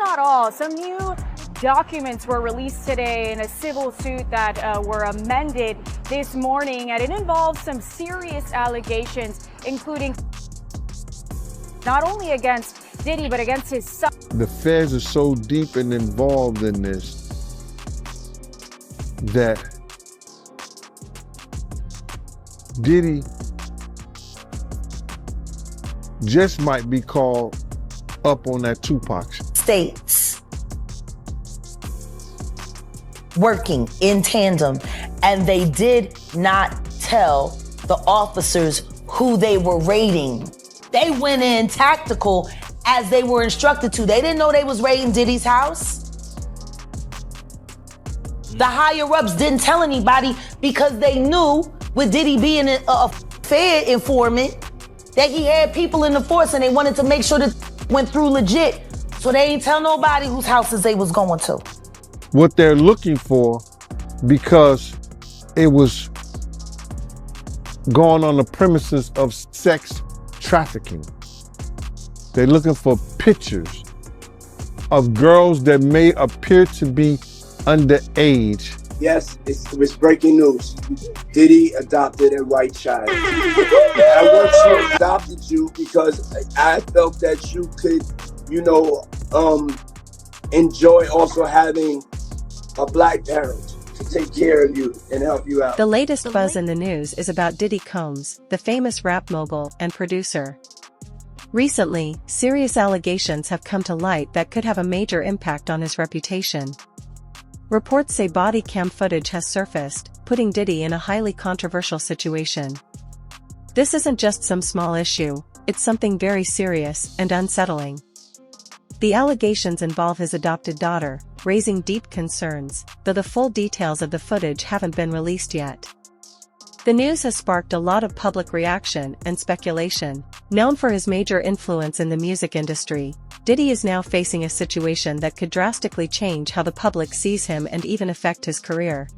not all. Some new documents were released today in a civil suit that were amended this morning, and it involves some serious allegations, including not only against Diddy, but against his son. The feds are so deep and involved in this that Diddy just might be called up on that Tupac shit. States working in tandem, and they did not tell the officers who they were raiding. They went in tactical as they were instructed to. They didn't know they was raiding Diddy's house. The higher-ups didn't tell anybody because they knew, with Diddy being a Fed informant, that he had people in the force, and they wanted to make sure that went through legit. So they ain't tell nobody whose houses they was going to. What they're looking for, because it was going on the premises of sex trafficking. They're looking for pictures of girls that may appear to be underage. Yes, it's breaking news. Diddy adopted a white child. I want to adopted you because I felt that you could, enjoy also having a black parent to take care of you and help you out. The latest buzz in the news is about Diddy Combs, the famous rap mogul and producer. Recently, serious allegations have come to light that could have a major impact on his reputation. Reports say body cam footage has surfaced, putting Diddy in a highly controversial situation. This isn't just some small issue, it's something very serious and unsettling. The allegations involve his adopted daughter, raising deep concerns, though the full details of the footage haven't been released yet. The news has sparked a lot of public reaction and speculation. Known for his major influence in the music industry, Diddy is now facing a situation that could drastically change how the public sees him and even affect his career.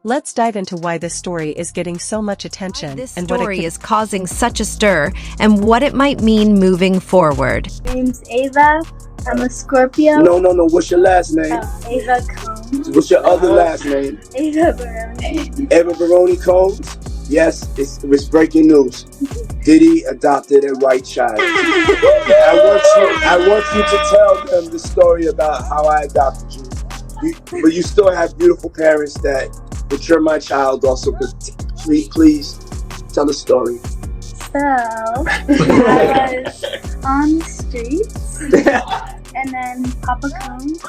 Let's dive into why this story is getting so much attention and what it is causing such a stir and what it might mean moving forward. My name's Ava. I'm a Scorpio. No. What's your last name? Ava Combs. What's your other last name? Ava Baroni. Eva Baroni Combs. Yes, it's breaking news. Diddy adopted a white child. I want you to tell them the story about how I adopted you. But you still have beautiful parents that you're my child also. Please tell the story. So, I was on the streets, and then Papa Combs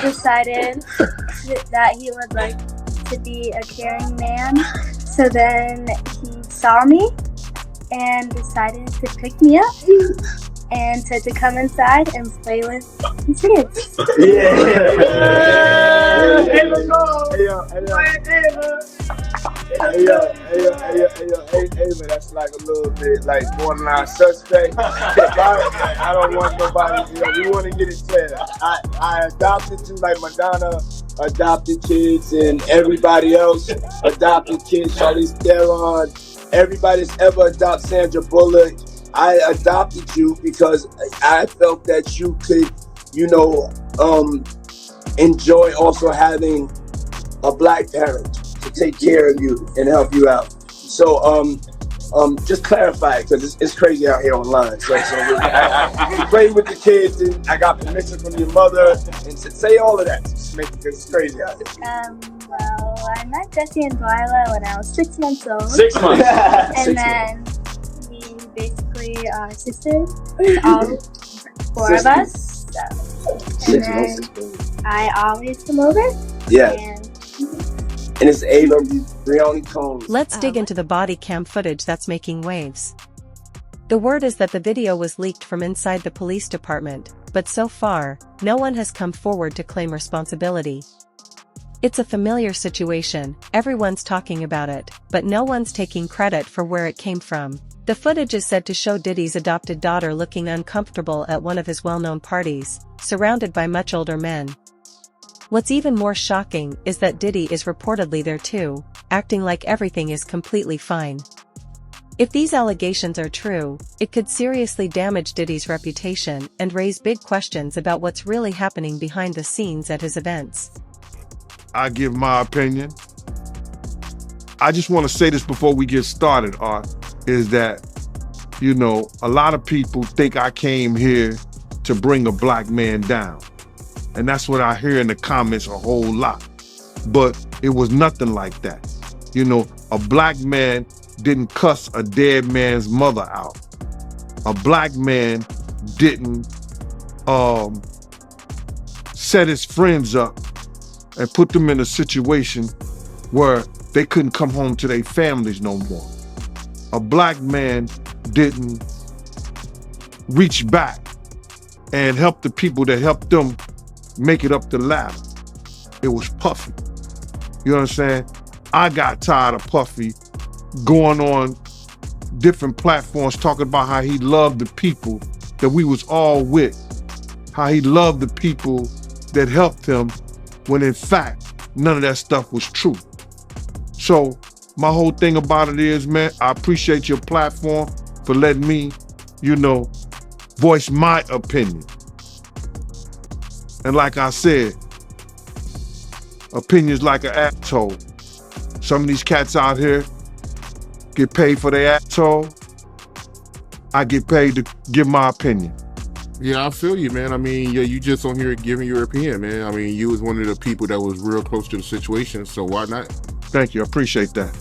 decided that he would like to be a caring man. So then he saw me and decided to pick me up and to come inside and play with his kids. Ava, that's like a little bit like borderline suspect. I don't want nobody, we want to get it clear. I adopted you like Madonna adopted kids and everybody else adopted kids, Charlize Theron, everybody's ever adopted Sandra Bullock. I adopted you because I felt that you could, enjoy also having a black parent to take care of you and help you out. So, just clarify it because it's crazy out here online. So I played with the kids and I got permission from your mother and say all of that. Just make it because it's crazy out here. Well, I met Jesse and Delilah when I was 6 months old. 6 months. And then we basically are sisters, all four of us. So. And then I always come over. Yeah. And it's Ava Baroni Combs. Let's dig into the body cam footage that's making waves. The word is that the video was leaked from inside the police department, but so far, no one has come forward to claim responsibility. It's a familiar situation, everyone's talking about it, but no one's taking credit for where it came from. The footage is said to show Diddy's adopted daughter looking uncomfortable at one of his well-known parties, surrounded by much older men. What's even more shocking is that Diddy is reportedly there too, acting like everything is completely fine. If these allegations are true, it could seriously damage Diddy's reputation and raise big questions about what's really happening behind the scenes at his events. I give my opinion. I just want to say this before we get started, Art, is that, you know, a lot of people think I came here to bring a black man down. And that's what I hear in the comments a whole lot. But it was nothing like that. You know, a black man didn't cuss a dead man's mother out. A black man didn't set his friends up and put them in a situation where they couldn't come home to their families no more. A black man didn't reach back and help the people that helped them make it up the ladder. It was Puffy. You understand? I got tired of Puffy going on different platforms talking about how he loved the people that we was all with, how he loved the people that helped him, when in fact, none of that stuff was true. So my whole thing about it is, man, I appreciate your platform for letting me, you know, voice my opinion. And like I said, opinions like an asshole. Some of these cats out here get paid for their asshole. I get paid to give my opinion. Yeah, I feel you, man. I mean, yeah, you just on here giving your opinion, man. I mean, you was one of the people that was real close to the situation, so why not? Thank you, I appreciate that.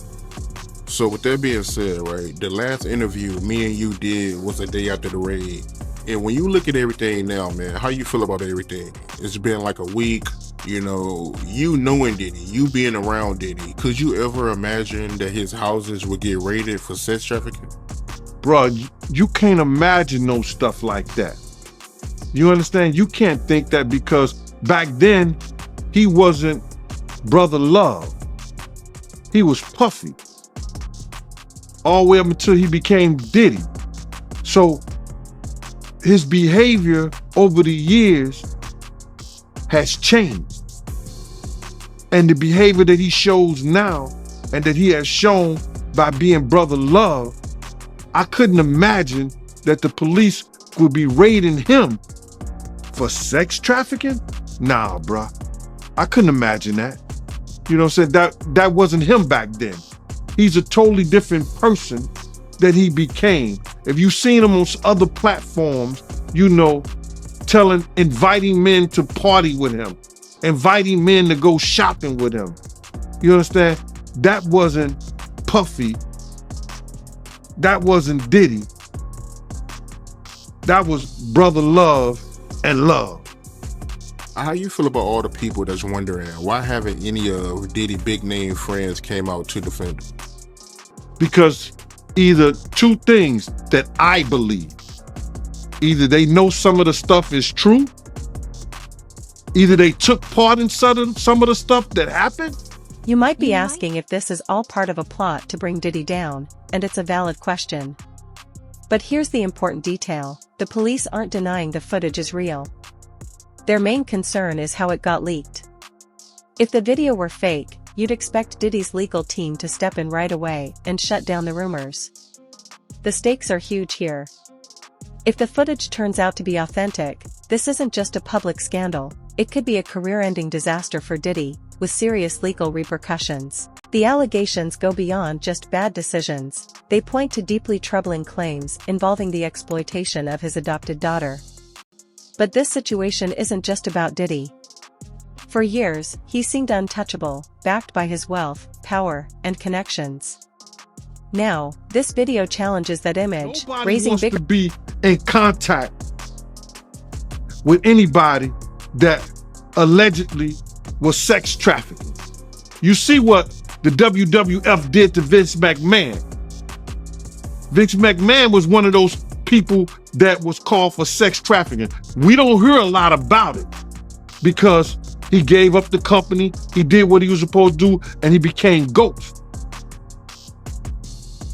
So with that being said, right, the last interview me and you did was a day after the raid. And when you look at everything now, man, how you feel about everything? It's been like a week, you know, you knowing Diddy, you being around Diddy. Could you ever imagine that his houses would get raided for sex trafficking? Bruh, you can't imagine no stuff like that. You understand? You can't think that, because back then, he wasn't Brother Love. He was Puffy. All the way up until he became Diddy. So his behavior over the years has changed. And the behavior that he shows now and that he has shown by being Brother Love, I couldn't imagine that the police would be raiding him for sex trafficking? Nah, bruh. I couldn't imagine that. You know what I'm saying? That wasn't him back then. He's a totally different person that he became. If you've seen him on other platforms, you know, inviting men to party with him, inviting men to go shopping with him. You understand? That wasn't Puffy. That wasn't Diddy. That was Brother Love and Love. How you feel about all the people that's wondering why haven't any of Diddy big name friends came out to defend him? Because either two things that I believe. Either they know some of the stuff is true, either they took part in some of the stuff that happened. You might be asking if this is all part of a plot to bring Diddy down, and it's a valid question. But here's the important detail: the police aren't denying the footage is real. Their main concern is how it got leaked. If the video were fake, you'd expect Diddy's legal team to step in right away and shut down the rumors. The stakes are huge here. If the footage turns out to be authentic, this isn't just a public scandal, it could be a career-ending disaster for Diddy, with serious legal repercussions. The allegations go beyond just bad decisions, they point to deeply troubling claims involving the exploitation of his adopted daughter. But this situation isn't just about Diddy. For years, he seemed untouchable, backed by his wealth, power, and connections. Now, this video challenges that image, Nobody raising wants big to be in contact with anybody that allegedly was sex trafficking. You see what the WWF did to Vince McMahon. Vince McMahon was one of those people that was called for sex trafficking. We don't hear a lot about it because he gave up the company, he did what he was supposed to do, and he became Ghost.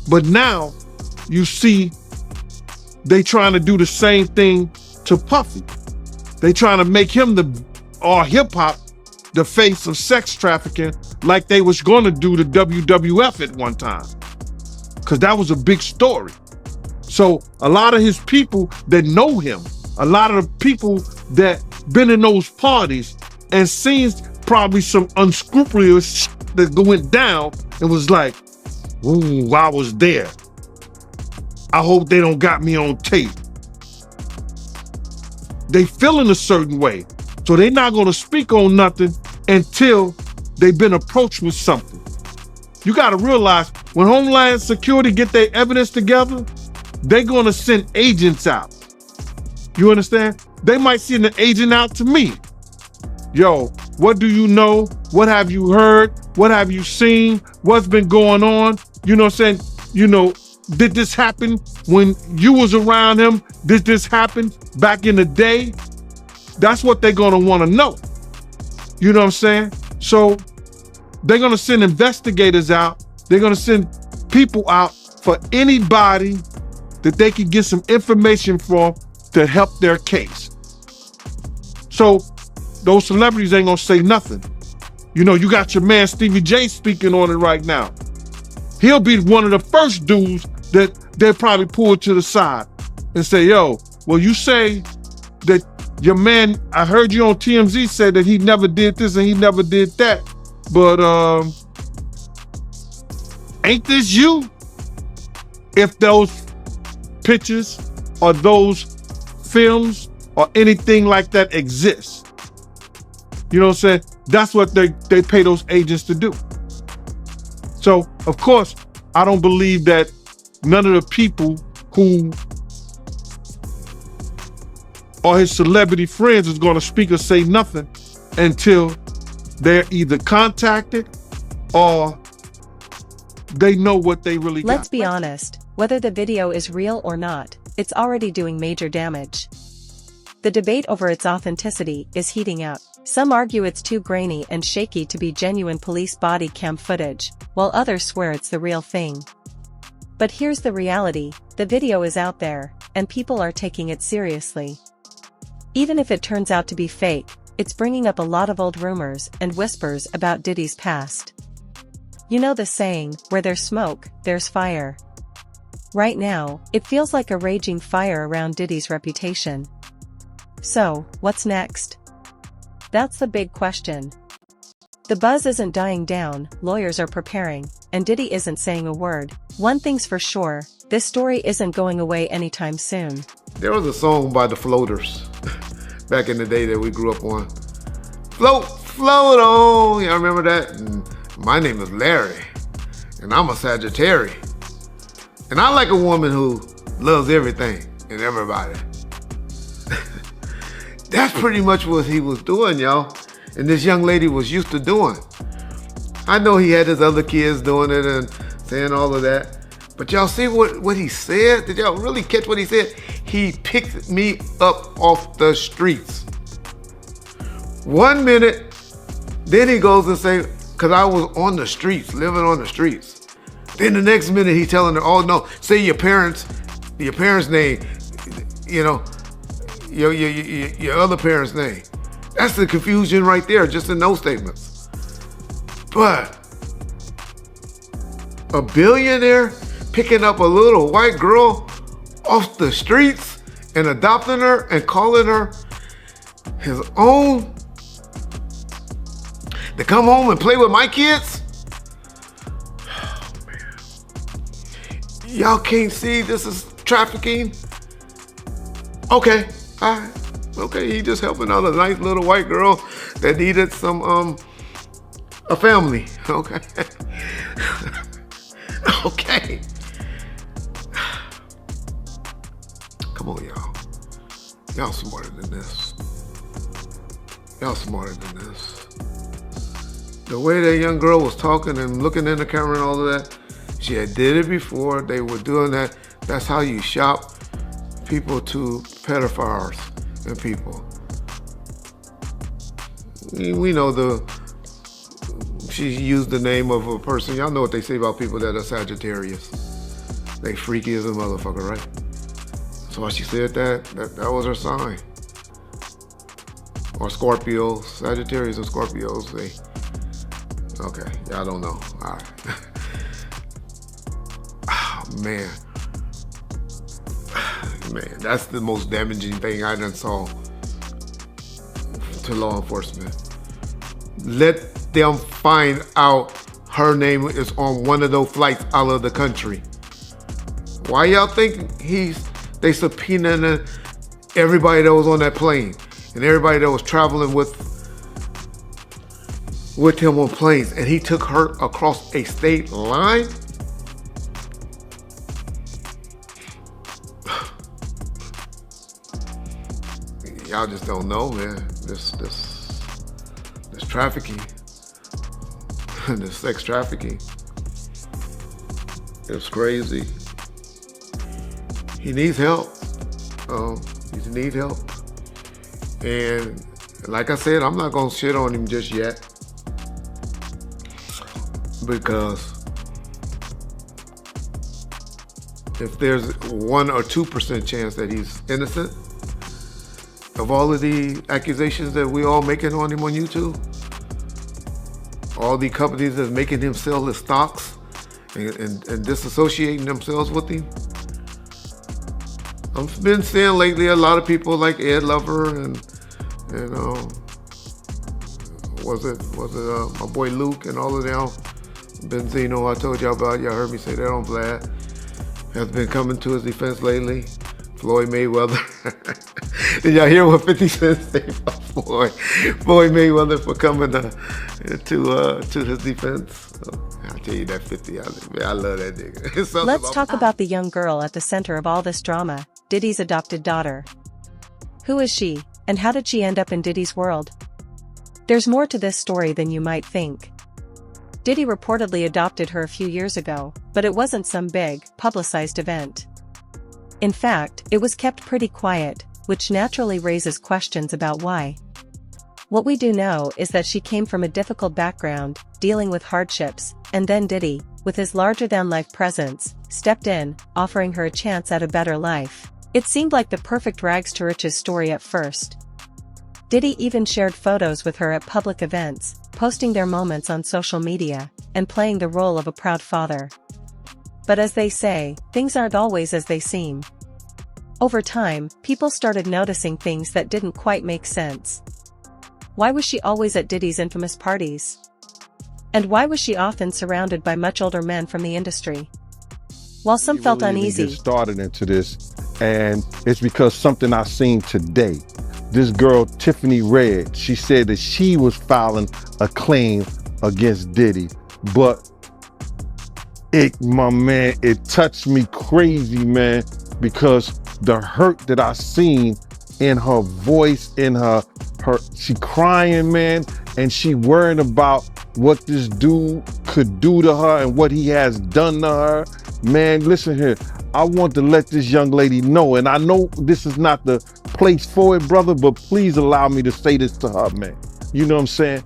But now you see they trying to do the same thing to Puffy. They trying to make him or hip hop the face of sex trafficking like they was going to do to WWF at one time. because that was a big story. So a lot of his people that know him, a lot of the people that been in those parties and seen probably some unscrupulous shit that went down and was like, ooh, I was there. I hope they don't got me on tape. They feeling a certain way. So they're not gonna speak on nothing until they've been approached with something. You gotta realize when Homeland Security get their evidence together, they're gonna send agents out. You understand? They might send an agent out to me. Yo, what do you know? What have you heard? What have you seen? What's been going on? You know what I'm saying? You know, did this happen when you was around him? Did this happen back in the day? That's what they're gonna wanna know. You know what I'm saying? So they're gonna send investigators out. They're gonna send people out for anybody that they can get some information from to help their case. So those celebrities ain't gonna say nothing. You know, you got your man Stevie J speaking on it right now. He'll be one of the first dudes that they'll probably pull to the side and say, yo, well, you say that your man, I heard you on TMZ say that he never did this and he never did that, but ain't this you? If those pictures or those films or anything like that exists, you know what I'm saying? That's what they pay those agents to do. So, of course, I don't believe that none of the people who are his celebrity friends is going to speak or say nothing until they're either contacted or they know what they really got. Let's be honest, whether the video is real or not, it's already doing major damage. The debate over its authenticity is heating up. Some argue it's too grainy and shaky to be genuine police body cam footage, while others swear it's the real thing. But here's the reality, the video is out there, and people are taking it seriously. Even if it turns out to be fake, it's bringing up a lot of old rumors and whispers about Diddy's past. You know the saying, where there's smoke, there's fire. Right now, it feels like a raging fire around Diddy's reputation. So, what's next? That's the big question. The buzz isn't dying down, lawyers are preparing, and Diddy isn't saying a word. One thing's for sure, this story isn't going away anytime soon. There was a song by the Floaters back in the day that we grew up on. Float, float on, y'all remember that? And my name is Larry, and I'm a Sagittarius. And I like a woman who loves everything and everybody. That's pretty much what he was doing, y'all. And this young lady was used to doing. I know he had his other kids doing it and saying all of that. But y'all see what he said? Did y'all really catch what he said? He picked me up off the streets. 1 minute, then he goes and say, cause I was on the streets, living on the streets. Then the next minute he telling her, oh no, say your parents' name, you know, your other parent's name. That's the confusion right there, just in those statements. But a billionaire picking up a little white girl off the streets and adopting her and calling her his own to come home and play with my kids? Oh, man. Y'all can't see this is trafficking? Okay. All right. Okay, he just helping out a nice little white girl that needed some, a family. Okay. Okay. Come on, y'all. Y'all smarter than this. Y'all smarter than this. The way that young girl was talking and looking in the camera and all of that, she had did it before. They were doing that. That's how you shop people to pedophiles and people. We know she used the name of a person. Y'all know what they say about people that are Sagittarius. They freaky as a motherfucker, right? So why she said that was her sign. Or Scorpios, Sagittarius and Scorpios, okay, y'all don't know, all right. Oh Man, that's the most damaging thing I done saw to law enforcement. Let them find out her name is on one of those flights out of the country. Why y'all think they subpoenaed everybody that was on that plane and everybody that was traveling with him on planes, and he took her across a state line? Y'all just don't know, man. This trafficking, this sex trafficking, it's crazy. He needs help. He needs help. And like I said, I'm not gonna shit on him just yet, because if there's 1 or 2% chance that he's innocent of all of the accusations that we all making on him on YouTube, all the companies that's making him sell his stocks and disassociating themselves with him. I've been seeing lately a lot of people like Ed Lover and was it my boy Luke and all of them. Benzino, I told y'all about, y'all heard me say that on Vlad, has been coming to his defense lately. Floyd Mayweather. Did y'all hear what 50 Cent said about Floyd Mayweather for coming to his defense? I'll tell you that 50, I love that nigga. Let's talk about the young girl at the center of all this drama, Diddy's adopted daughter. Who is she, and how did she end up in Diddy's world? There's more to this story than you might think. Diddy reportedly adopted her a few years ago, but it wasn't some big, publicized event. In fact, it was kept pretty quiet, which naturally raises questions about why. What we do know is that she came from a difficult background, dealing with hardships, and then Diddy, with his larger-than-life presence, stepped in, offering her a chance at a better life. It seemed like the perfect rags-to-riches story at first. Diddy even shared photos with her at public events, posting their moments on social media, and playing the role of a proud father. But as they say, things aren't always as they seem. Over time, people started noticing things that didn't quite make sense. Why was she always at Diddy's infamous parties? And why was she often surrounded by much older men from the industry? While some felt uneasy, get started into this, and it's because something I seen today. This girl, Tiffany Red, she said that she was filing a claim against Diddy, but my man, it touched me crazy, man, because the hurt that I seen in her voice, in her she crying, man, and she worrying about what this dude could do to her and what he has done to her. Man, listen here, I want to let this young lady know, and I know this is not the place for it, brother, but please allow me to say this to her, man. You know what I'm saying?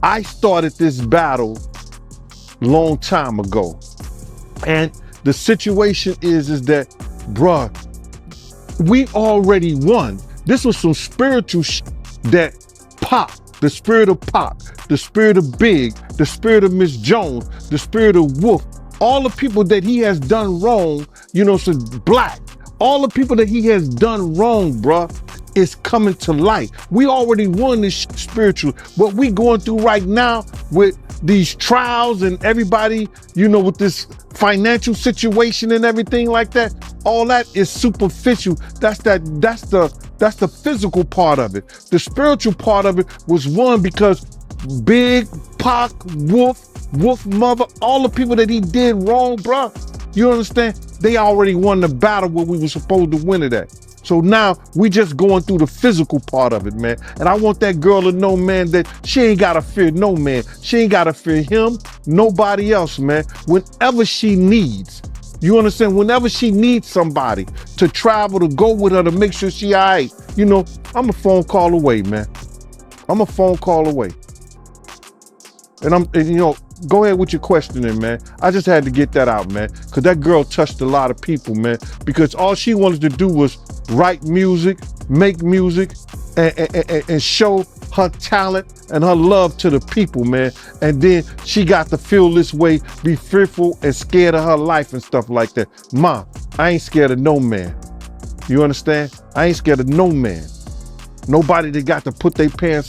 I started this battle long time ago, and the situation is that, bruh, we already won. This was some spiritual that Pac, the spirit of Pac, the spirit of Big, the spirit of Miss Jones, the spirit of Wolf, all the people that he has done wrong, you know, so Black, all the people that he has done wrong, bruh, is coming to light. We already won this spiritual. What we going through right now with these trials and everybody, you know, with this financial situation and everything like that, all that is superficial. That's the physical part of it. The spiritual part of it was won because Big, Pac, Wolf Mother, all the people that he did wrong, bruh, you understand? They already won the battle where we were supposed to win it at. So now we just going through the physical part of it, man. And I want that girl to know, man, that she ain't gotta fear no man. She ain't gotta fear him, nobody else, man. Whenever she needs, you understand? Whenever she needs somebody to travel, to go with her, to make sure she all right, you know, I'm a phone call away, man. I'm a phone call away. And you know, go ahead with your questioning, man. I just had to get that out, man, because that girl touched a lot of people, man, because all she wanted to do was write music, make music, and show her talent and her love to the people, man. And then she got to feel this way, be fearful and scared of her life and stuff like that. Ma, I ain't scared of no man. You understand? I ain't scared of no man. Nobody that got to put their pants